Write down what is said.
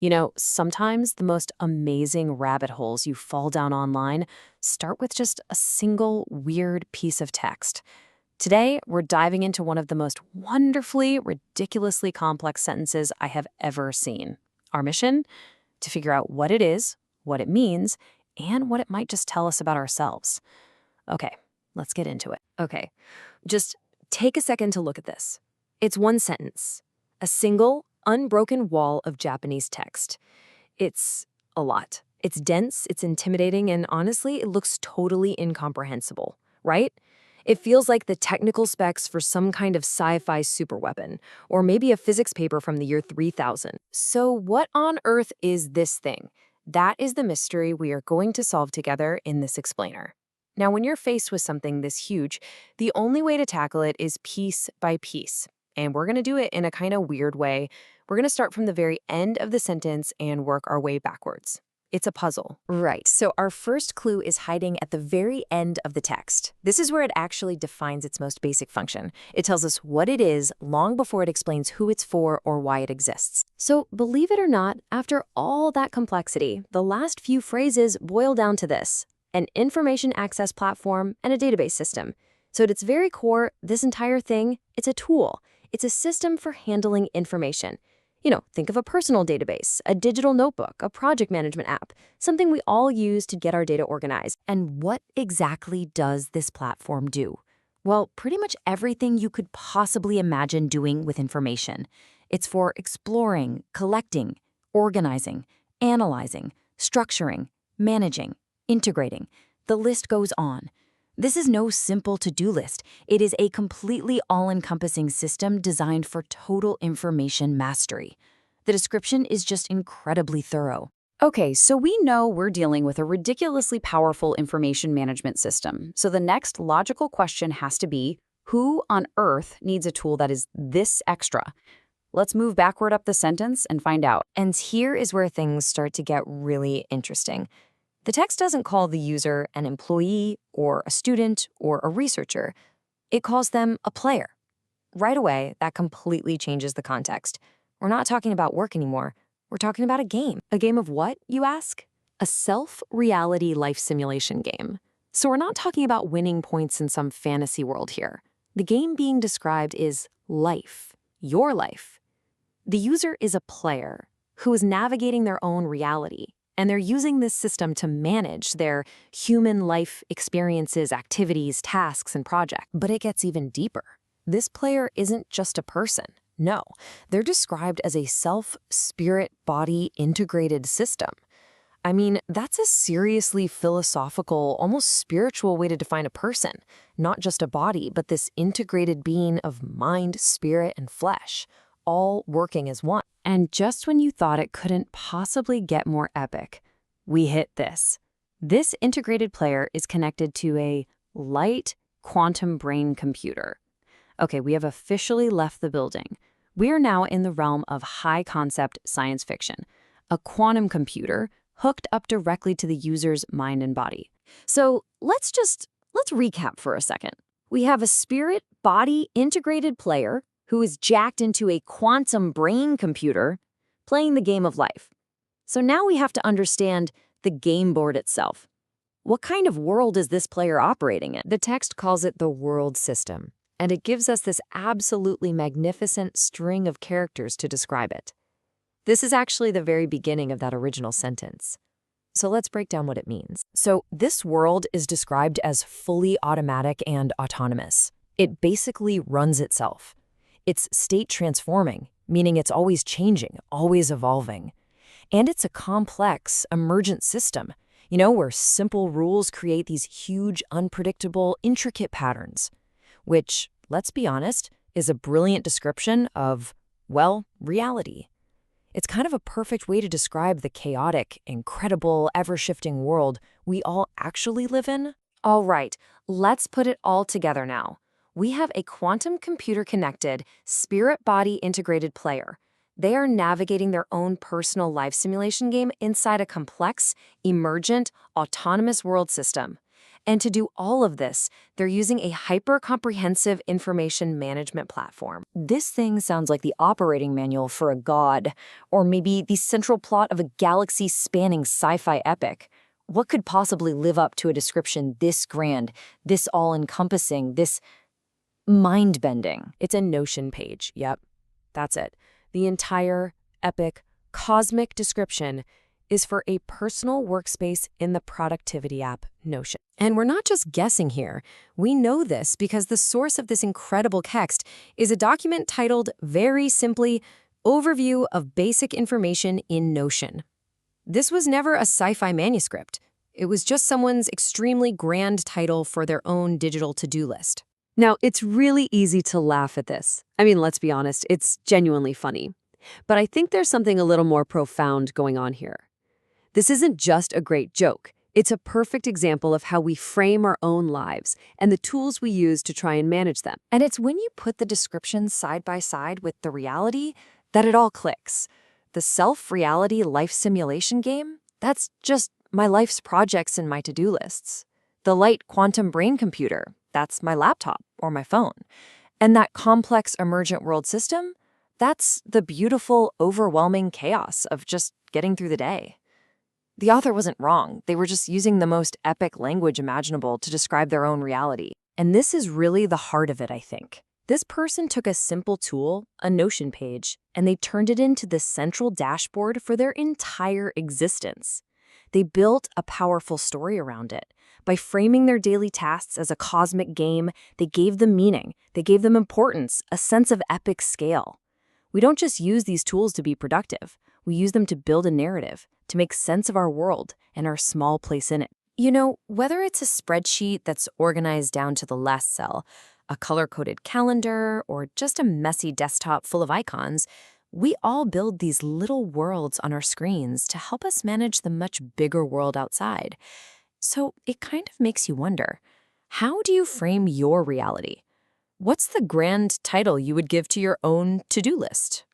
You know, sometimes the most amazing rabbit holes you fall down online start with just a single weird piece of text. Today, we're diving into one of the most wonderfully, ridiculously complex sentences I have ever seen. Our mission? To figure out what it is, what it means, and what it might just tell us about ourselves. Okay, let's get into it. Okay, just take a second to look at this. It's one sentence, a single, unbroken wall of Japanese text. It's a lot. It's dense, it's intimidating, and honestly, it looks totally incomprehensible, right? It feels like the technical specs for some kind of sci-fi superweapon, or maybe a physics paper from the year 3000. So, what on earth is this thing? That is the mystery we are going to solve together in this explainer. Now, when you're faced with something this huge, the only way to tackle it is piece by piece. And we're going to do it in a kind of weird way. We're going to start from the very end of the sentence and work our way backwards. It's a puzzle. Right, so our first clue is hiding at the very end of the text. This is where it actually defines its most basic function. It tells us what it is long before it explains who it's for or why it exists. So, believe it or not, after all that complexity, the last few phrases boil down to this: an information access platform and a database system. So at its very core, this entire thing, it's a tool. It's a system for handling information. You know, think of a personal database, a digital notebook, a project management app, something we all use to get our data organized. And what exactly does this platform do? Well, pretty much everything you could possibly imagine doing with information. It's for exploring, collecting, organizing, analyzing, structuring, managing, integrating. The list goes on. This is no simple to-do list. It is a completely all-encompassing system designed for total information mastery. The description is just incredibly thorough. Okay, so we know we're dealing with a ridiculously powerful information management system. So the next logical question has to be, who on earth needs a tool that is this extra? Let's move backward up the sentence and find out. And here is where things start to get really interesting. The text doesn't call the user an employee or a student or a researcher. It calls them a player. Right away, that completely changes the context. We're not talking about work anymore. We're talking about a game. A game of what, you ask? A self-reality life simulation game. So we're not talking about winning points in some fantasy world here. The game being described is life, your life. The user is a player who is navigating their own reality. And they're using this system to manage their human life experiences, activities, tasks, and projects. But it gets even deeper. This player isn't just a person. No, they're described as a self-spirit-body integrated system. I mean, that's a seriously philosophical, almost spiritual way to define a person. Not just a body, but this integrated being of mind, spirit, and flesh, all working as one. And just when you thought it couldn't possibly get more epic, we hit this. This integrated player is connected to a light quantum brain computer. Okay, we have officially left the building. We are now in the realm of high-concept science fiction. A quantum computer hooked up directly to the user's mind and body. So let's recap for a second. We have a spirit-body integrated player who is jacked into a quantum brain computer playing the game of life. So now we have to understand the game board itself. What kind of world is this player operating in? The text calls it the world system, and it gives us this absolutely magnificent string of characters to describe it. This is actually the very beginning of that original sentence. So let's break down what it means. So this world is described as fully automatic and autonomous. It basically runs itself. It's state transforming, meaning it's always changing, always evolving. And it's a complex, emergent system, you know, where simple rules create these huge, unpredictable, intricate patterns, which, let's be honest, is a brilliant description of, well, reality. It's kind of a perfect way to describe the chaotic, incredible, ever-shifting world we all actually live in. All right, let's put it all together now. We have a quantum computer-connected, spirit-body integrated player. They are navigating their own personal life simulation game inside a complex, emergent, autonomous world system. And to do all of this, they're using a hyper-comprehensive information management platform. This thing sounds like the operating manual for a god, or maybe the central plot of a galaxy-spanning sci-fi epic. What could possibly live up to a description this grand, this all-encompassing, this mind-bending? It's a Notion page, yep, that's it. The entire epic, cosmic description is for a personal workspace in the productivity app Notion. And we're not just guessing here. We know this because the source of this incredible text is a document titled, very simply, Overview of Basic Information in Notion. This was never a sci-fi manuscript. It was just someone's extremely grand title for their own digital to-do list. Now, it's really easy to laugh at this. I mean, let's be honest, it's genuinely funny. But I think there's something a little more profound going on here. This isn't just a great joke. It's a perfect example of how we frame our own lives and the tools we use to try and manage them. And it's when you put the descriptions side by side with the reality that it all clicks. The self-reality life simulation game, that's just my life's projects and my to-do lists. The light quantum brain computer, that's my laptop or my phone. And that complex emergent world system, that's the beautiful, overwhelming chaos of just getting through the day. The author wasn't wrong. They were just using the most epic language imaginable to describe their own reality. And this is really the heart of it, I think. This person took a simple tool, a Notion page, and they turned it into the central dashboard for their entire existence. They built a powerful story around it. By framing their daily tasks as a cosmic game, they gave them meaning, they gave them importance, a sense of epic scale. We don't just use these tools to be productive. We use them to build a narrative, to make sense of our world and our small place in it. You know, whether it's a spreadsheet that's organized down to the last cell, a color-coded calendar, or just a messy desktop full of icons, we all build these little worlds on our screens to help us manage the much bigger world outside. So it kind of makes you wonder, how do you frame your reality? What's the grand title you would give to your own to-do list?